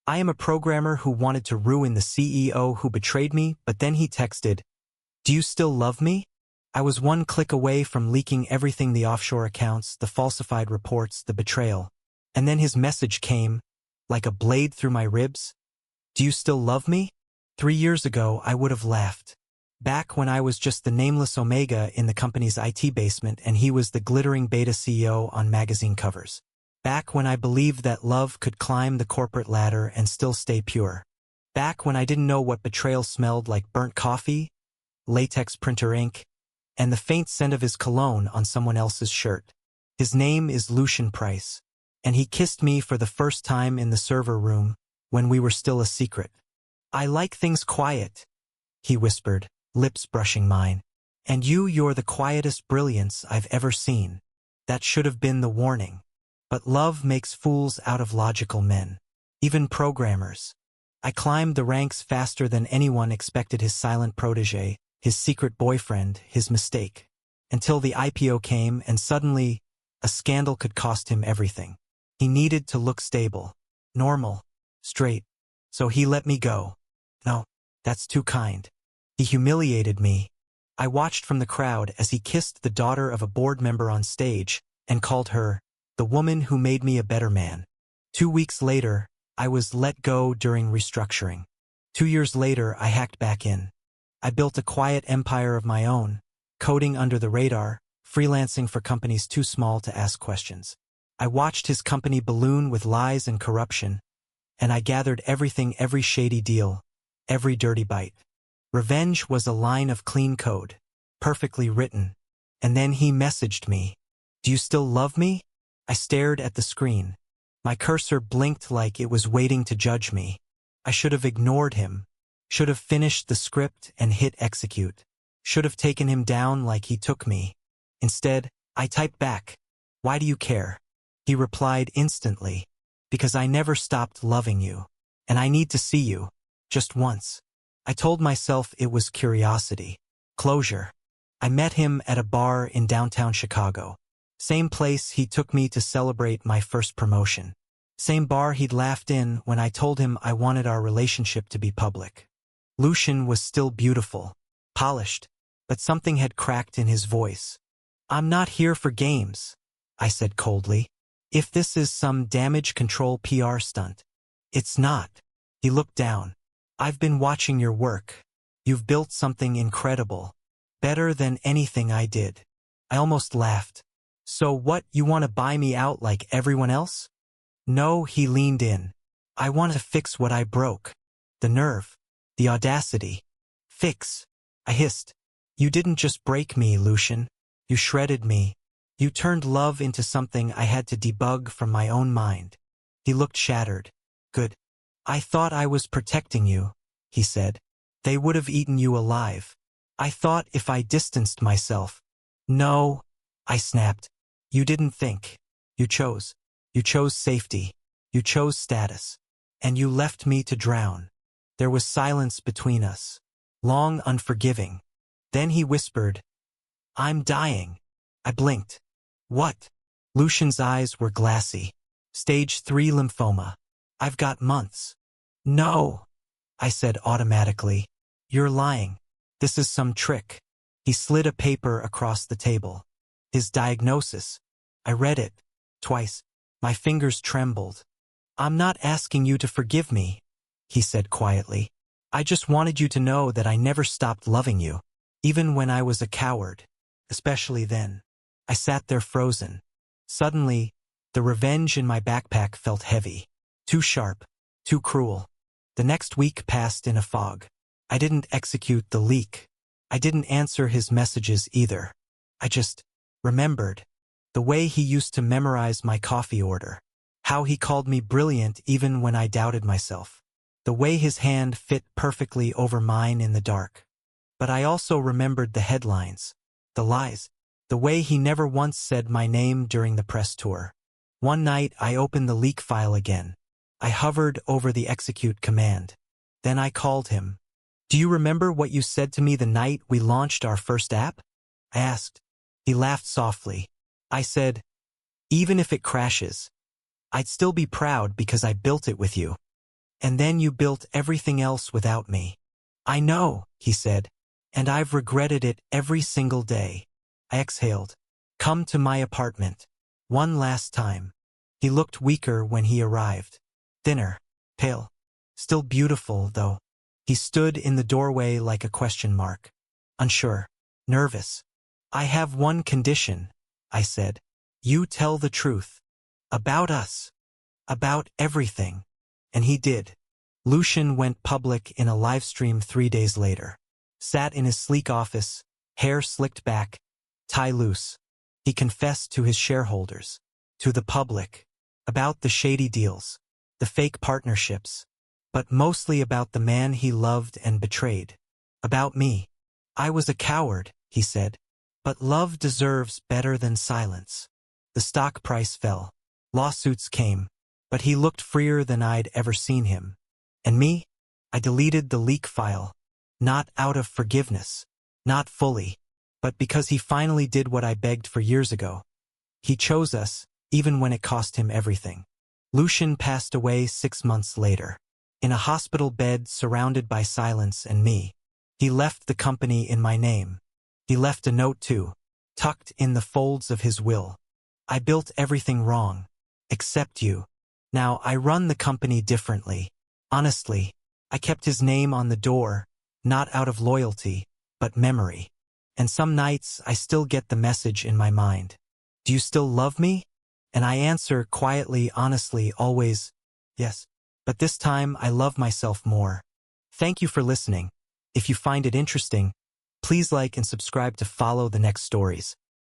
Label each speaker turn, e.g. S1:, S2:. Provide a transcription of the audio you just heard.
S1: I am a programmer who wanted to ruin the CEO who betrayed me, but then he texted, "Do you still love me?" I was one click away from leaking everything: the offshore accounts, the falsified reports, the betrayal. And then his message came, like a blade through my ribs. "Do you still love me?" 3 years ago, I would have laughed. Back when I was just the nameless Omega in the company's IT basement and he was the glittering beta CEO on magazine covers. Back when I believed that love could climb the corporate ladder and still stay pure. Back when I didn't know what betrayal smelled like: burnt coffee, latex printer ink, and the faint scent of his cologne on someone else's shirt. His name is Lucian Price, and he kissed me for the first time in the server room when we were still a secret. "I like things quiet," he whispered, lips brushing mine. "And you're the quietest brilliance I've ever seen." That should have been the warning. But love makes fools out of logical men, even programmers. I climbed the ranks faster than anyone expected: his silent protege, his secret boyfriend, his mistake. Until the IPO came, and suddenly, a scandal could cost him everything. He needed to look stable, normal, straight. So he let me go. No, that's too kind. He humiliated me. I watched from the crowd as he kissed the daughter of a board member on stage and called her the woman who made me a better man. 2 weeks later, I was let go during restructuring. 2 years later, I hacked back in. I built a quiet empire of my own, coding under the radar, freelancing for companies too small to ask questions. I watched his company balloon with lies and corruption, and I gathered everything: every shady deal, every dirty bite. Revenge was a line of clean code, perfectly written. And then he messaged me, "Do you still love me?" I stared at the screen. My cursor blinked like it was waiting to judge me. I should have ignored him, should have finished the script and hit execute, should have taken him down like he took me. Instead, I typed back, "Why do you care?" He replied instantly, "Because I never stopped loving you, and I need to see you, just once." I told myself it was curiosity, closure. I met him at a bar in downtown Chicago. Same place he took me to celebrate my first promotion. Same bar he'd laughed in when I told him I wanted our relationship to be public. Lucian was still beautiful, polished, but something had cracked in his voice. "I'm not here for games," I said coldly. "If this is some damage control PR stunt." "It's not." He looked down. "I've been watching your work. You've built something incredible. Better than anything I did." I almost laughed. "So what, you want to buy me out like everyone else?" "No," he leaned in. "I want to fix what I broke." The nerve. The audacity. "Fix?" I hissed. "You didn't just break me, Lucian. You shredded me. You turned love into something I had to debug from my own mind." He looked shattered. "Good. I thought I was protecting you," he said. "They would have eaten you alive. I thought if I distanced myself." "No," I snapped. "You didn't think. You chose. You chose safety. You chose status. And you left me to drown." There was silence between us. Long, unforgiving. Then he whispered, "I'm dying." I blinked. "What?" Lucian's eyes were glassy. "Stage 3 lymphoma. I've got months." "No," I said automatically. "You're lying. This is some trick." He slid a paper across the table. His diagnosis. I read it. Twice. My fingers trembled. "I'm not asking you to forgive me," he said quietly. "I just wanted you to know that I never stopped loving you, even when I was a coward. Especially then." I sat there frozen. Suddenly, the revenge in my backpack felt heavy. Too sharp. Too cruel. The next week passed in a fog. I didn't execute the leak. I didn't answer his messages either. I just remembered the way he used to memorize my coffee order. How he called me brilliant even when I doubted myself. The way his hand fit perfectly over mine in the dark. But I also remembered the headlines, the lies, the way he never once said my name during the press tour. One night I opened the leak file again. I hovered over the execute command. Then I called him. "Do you remember what you said to me the night we launched our first app?" I asked. He laughed softly. I said, "Even if it crashes, I'd still be proud because I built it with you." And then you built everything else without me. I know, he said, and I've regretted it every single day. I exhaled. Come to my apartment. One last time. He looked weaker when he arrived. Thinner, pale. Still beautiful, though. He stood in the doorway like a question mark. Unsure. Nervous. I have one condition, I said. You tell the truth. About us. About everything. And he did. Lucian went public in a live stream 3 days later. Sat in his sleek office, hair slicked back, tie loose. He confessed to his shareholders, to the public, about the shady deals, the fake partnerships, but mostly about the man he loved and betrayed. About me. I was a coward, he said, but love deserves better than silence. The stock price fell. Lawsuits came, but he looked freer than I'd ever seen him. And me? I deleted the leak file. Not out of forgiveness. Not fully. But because he finally did what I begged for years ago. He chose us, even when it cost him everything. Lucian passed away 6 months later. In a hospital bed surrounded by silence and me. He left the company in my name. He left a note too, tucked in the folds of his will. I built everything wrong. Except you. Now I run the company differently. Honestly, I kept his name on the door, not out of loyalty, but memory. And some nights I still get the message in my mind. Do you still love me? And I answer quietly, honestly, always, yes. But this time I love myself more. Thank you for listening. If you find it interesting, please like and subscribe to follow the next stories.